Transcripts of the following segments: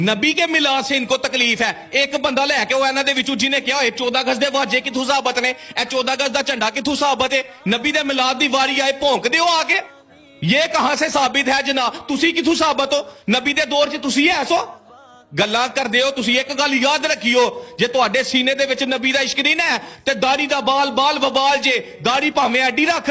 नबी के मिलाद से इनको तकलीफ है। एक बंदा लैके वो इन्हां दे विचों जिन्हें क्या 14 गज दे वाजे किथों साबत ने, 14 गज दा झंडा किथों साबत है? नबी दे मिलाद दी वारी आए भौंकदे हो आके, ये कहां से साबित है जनाब? तुसी किथों साबत हो? नबी दे दौर च तुसी ऐसो ਗੱਲਾਂ ਕਰਦੇ ਹੋ। ਤੁਸੀਂ ਇੱਕ ਗੱਲ ਯਾਦ ਰੱਖਿਓ, ਜੇ ਤੁਹਾਡੇ ਸੀਨੇ ਦੇ ਵਿੱਚ ਨਬੀ ਦਾ ਇਸ਼ਕ ਨਹੀਂ ਨਾ ਤੇ ਦਾੜੀ ਦਾ ਬਾਲ ਬਬਾਲ ਜੇ, ਦਾੜੀ ਭਾਵੇਂ ਐਡੀ ਰੱਖ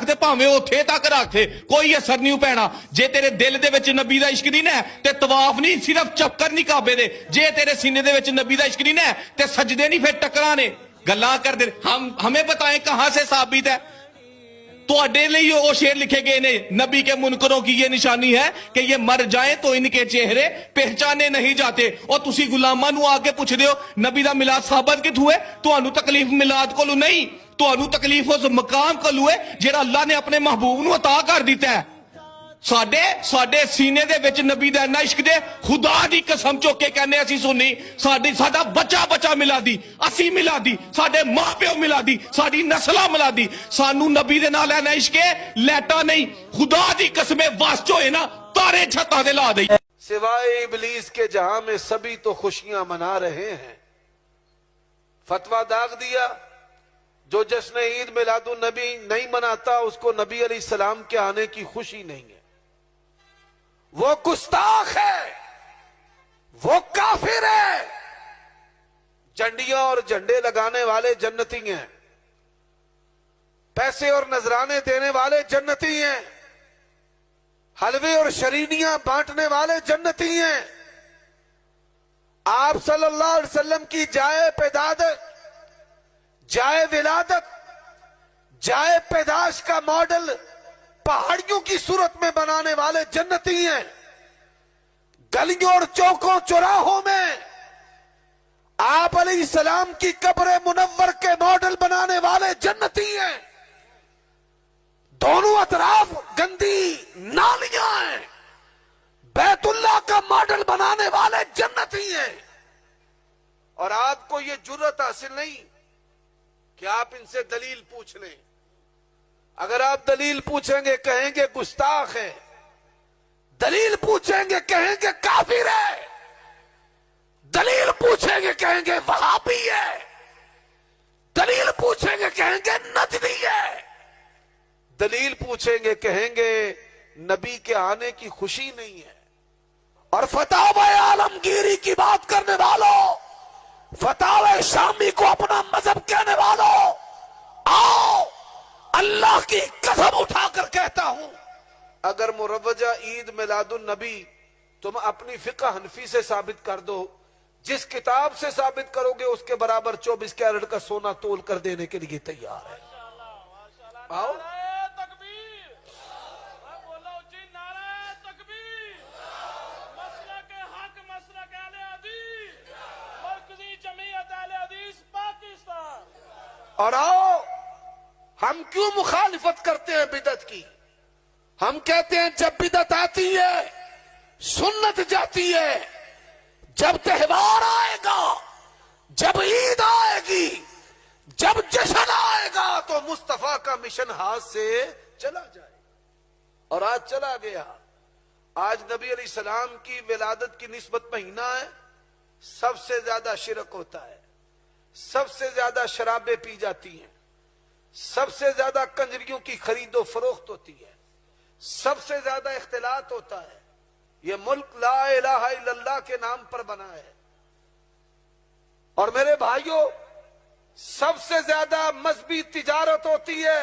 ਤੇ ਭਾਵੇਂ ਉੱਥੇ ਤੱਕ ਰੱਖ, ਕੋਈ ਅਸਰ ਨਹੀਂ ਪੈਣਾ। ਜੇ ਤੇਰੇ ਦਿਲ ਦੇ ਵਿੱਚ ਨਬੀ ਦਾ ਇਸ਼ਕ ਨਹੀਂ ਨਾ ਤੇ ਤਵਾਫ ਨਹੀਂ, ਸਿਰਫ ਚੱਕਰ ਨਹੀਂ ਕਾਬੇ ਦੇ। ਜੇ ਤੇਰੇ ਸੀਨੇ ਦੇ ਵਿੱਚ ਨਬੀ ਦਾ ਇਸ਼ਕ ਨਹੀਂ ਨਾ ਤੇ ਸਜਦੇ ਨਹੀਂ, ਫਿਰ ਟੱਕਰਾਂ ਨੇ। ਗੱਲਾਂ ਕਰਦੇ हमें बताएं कहां से साबित है? ਤੁਹਾਡੇ ਲਈ ਉਹ शेर लिखे गए ने, नबी के मुनकरों की ये निशानी है कि ये मर जाएं तो इनके चेहरे पहचाने नहीं जाते। और तुसी गुलामां नूं आके पुछदे हो नबी दा मिलाद साबित किथों है? तुहानू तकलीफ मिलाद कोलों नहीं, तुहानू तकलीफ उस मकाम कोलों है जेड़ा अल्लाह ने अपने महबूब नूं अता कर दिता है। साडे सीने दे विच नबी दा इन्ना इश्क दे, खुदा दी कसम चुक के कहने असीं सुन्नी, साडा बच्चा मिलादी, असीं मिलादी, साडे मां प्यो मिलादी, साडी नस्लां मिलादी। सानू नबी दे नाल इन्ना इश्क है, लैटा नहीं। खुदा दी कसमें वास होए ना तारे छत्तां दे ला दई। सिवाय इबलीस के जहां में सभी तो खुशियां मना रहे हैं। फतवा दाग दिया, जो जश्न ईद मिलादुन नबी नहीं मनाता उसको नबी अलैहिस्सलाम के आने की खुशी नहीं है। वो गुस्ताख है, वो काफिर है। झंडियां और झंडे लगाने वाले जन्नती हैं, पैसे और नजराने देने वाले जन्नती हैं, हलवे और शरीनियां बांटने वाले जन्नती हैं। आप सल्लल्लाहु अलैहि वसल्लम की जाए पैदादत, जाए विलादत, जाए पैदाश का मॉडल पहाड़ियों की सूरत में बनाने वाले जन्नती हैं। गलियों और चौकों चौराहों में आप अलैहिस्सलाम की कब्र मुनव्वर के मॉडल बनाने वाले जन्नती हैं। दोनों अतराफ गंदी नालियां हैं, बैतुल्लाह का मॉडल बनाने वाले जन्नती हैं। और आपको ये जुर्रत हासिल नहीं कि आप इनसे दलील पूछ लें। अगर आप दलील पूछेंगे कहेंगे गुस्ताख है, दलील पूछेंगे कहेंगे काफिर है, दलील पूछेंगे कहेंगे वहाबी है, दलील पूछेंगे कहेंगे नजदी है, दलील पूछेंगे कहेंगे नबी के आने की खुशी नहीं है। और फतावा आलमगीरी की बात करने वालों, फतावा शामी को अपना मजहब कहने वालों, आओ अल्लाह की कसम उठाकर कहता हूं, अगर मुरव्वजा ईद मिलादुन नबी तुम अपनी फिक़्ह हनफी से साबित कर दो, जिस किताब से साबित करोगे उसके बराबर 24 कैरेट का सोना तोल कर देने के लिए तैयार है। आओ और आओ, हम क्यों मुखालिफत करते हैं बिदत की? हम कहते हैं जब बिदत आती है सुन्नत जाती है, जब त्योहार आएगा, जब ईद आएगी, जब जश्न आएगा तो मुस्तफा का मिशन हाथ से चला जाए। और आज चला गया। आज नबी अलैहिस्सलाम की विलादत की निस्बत महीना है, सबसे ज्यादा शिरक होता है, सबसे ज्यादा शराबें पी जाती हैं, सबसे ज्यादा कंजरियों की खरीदो फरोख्त होती है, सबसे ज्यादा इख्तिलात होता है। यह मुल्क ला इलाहा इल्लल्लाह के नाम पर बना है। और मेरे भाइयों, सबसे ज्यादा मजहबी तिजारत होती है,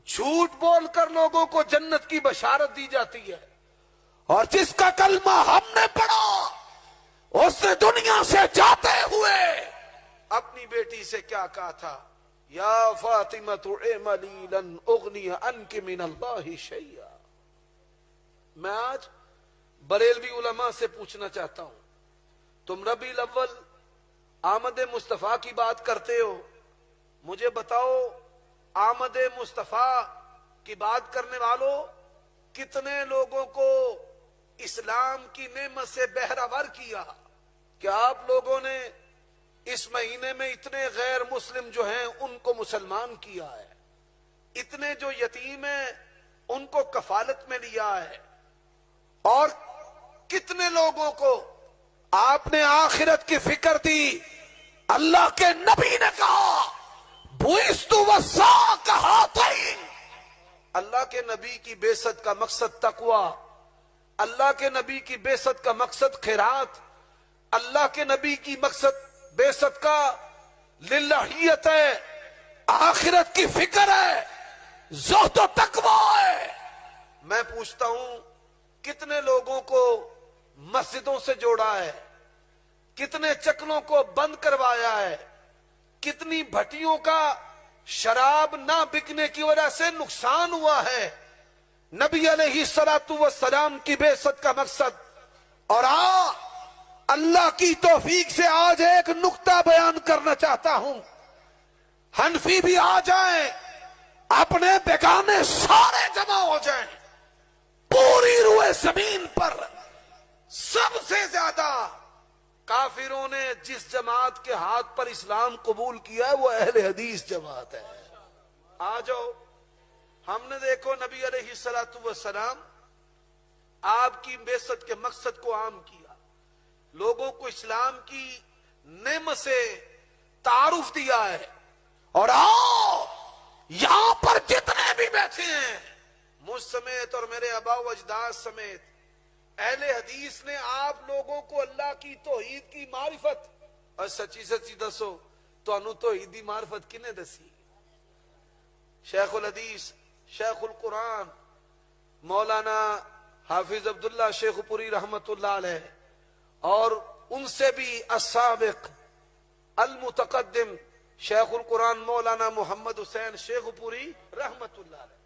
झूठ बोलकर लोगों को जन्नत की बशारत दी जाती है। और जिसका कलमा हमने पढ़ा उसने दुनिया से जाते हुए अपनी बेटी से क्या कहा था? या फातिमा इमली लन उगनी अनके मिनल्लाहि शैया। मैं आज बरेलवी उलमा से पूछना चाहता हूं, तुम रबीउल अव्वल आमद मुस्तफा की बात करते हो, मुझे बताओ आमद मुस्तफा की बात करने वालों कितने लोगों को इस्लाम की नेमत से बहरावर किया? क्या आप लोगों ने इस महीने में इतने गैर मुस्लिम जो हैं उनको मुसलमान किया है? इतने जो यतीम हैं उनको कफालत में लिया है? और کتنے لوگوں کو آپ نے آخرت کی فکر دی. اللہ کے نبی نے کہا بُعِثْتُ وَسَاقَ هَاتَيْنِ. اللہ کے نبی کی بعثت کا مقصد تقوی، اللہ کے نبی کی بعثت کا مقصد خیرات، اللہ کے نبی کی مقصد بعثت کا للہیت ہے، آخرت کی فکر ہے، زہد و تقوی ہے. میں پوچھتا ہوں کتنے لوگوں کو مسجدوں سے جوڑا ہے، کتنے چکنوں کو بند کروایا ہے، کتنی بھٹیوں کا شراب نہ بکنے کی وجہ سے نقصان ہوا ہے. نبی علیہ السلام کی بعثت کا مقصد. اور اللہ کی توفیق سے آج ایک نقطہ بیان کرنا چاہتا ہوں. حنفی بھی آ جائیں، اپنے بیگانے سارے جمع ہو جائیں، پوری روئے زمین پر سب سے زیادہ کافروں نے جس جماعت کے ہاتھ پر اسلام قبول کیا ہے وہ اہل حدیث جماعت ہے. آ جاؤ. ہم نے دیکھو نبی علیہ السلام آپ کی بعثت کے مقصد کو عام کیا، لوگوں کو اسلام کی نعمت سے تعارف دیا ہے. اور آؤ یہاں پر جتنے بھی بیٹھے ہیں مجھ سمیت اور میرے آبا و اجداد سمیت، اہل حدیث نے آپ لوگوں کو اللہ کی توحید کی معرفت، اور سچی سچی دسو تو توحید دی معرفت کنے دسی؟ شیخ الحدیث، شیخ القرآن مولانا حافظ عبداللہ شیخ پوری رحمت اللہ علیہ، اور ان سے بھی السابق المتقدم شیخ القرآن مولانا محمد حسین شیخ پوری رحمت اللہ علیہ.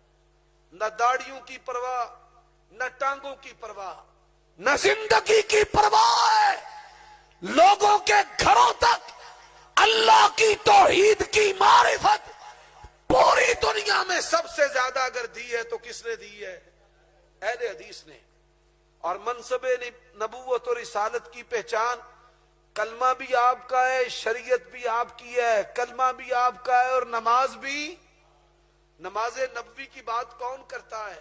نہ داڑیوں کی پرواہ، نہ ٹانگوں کی پرواہ، نہ زندگی کی پرواہ ہے. لوگوں کے گھروں تک اللہ کی توحید کی معرفت پوری دنیا میں سب سے زیادہ اگر دی ہے تو کس نے دی ہے؟ اہل حدیث نے. اور منصب نبوت اور رسالت کی پہچان، کلمہ بھی آپ کا ہے، شریعت بھی آپ کی ہے، کلمہ بھی آپ کا ہے اور نماز بھی. نماز نبوی کی بات کون کرتا ہے؟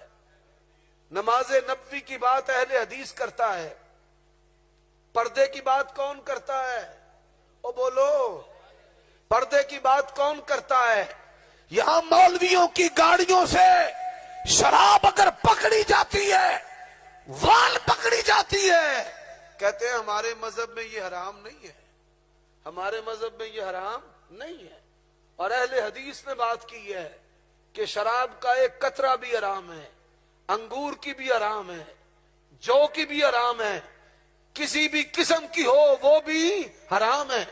نماز نبوی کی بات اہل حدیث کرتا ہے. پردے کی بات کون کرتا ہے؟ او بولو، پردے کی بات کون کرتا ہے؟ یہاں مولویوں کی گاڑیوں سے شراب اگر پکڑی جاتی ہے، وال پکڑی جاتی ہے، کہتے ہیں ہمارے مذہب میں یہ حرام نہیں ہے، ہمارے مذہب میں یہ حرام نہیں ہے. اور اہل حدیث نے بات کی ہے کہ شراب کا ایک قطرہ بھی حرام ہے، انگور کی بھی حرام ہے، جو کی بھی حرام ہے، کسی بھی قسم کی ہو وہ بھی حرام ہے.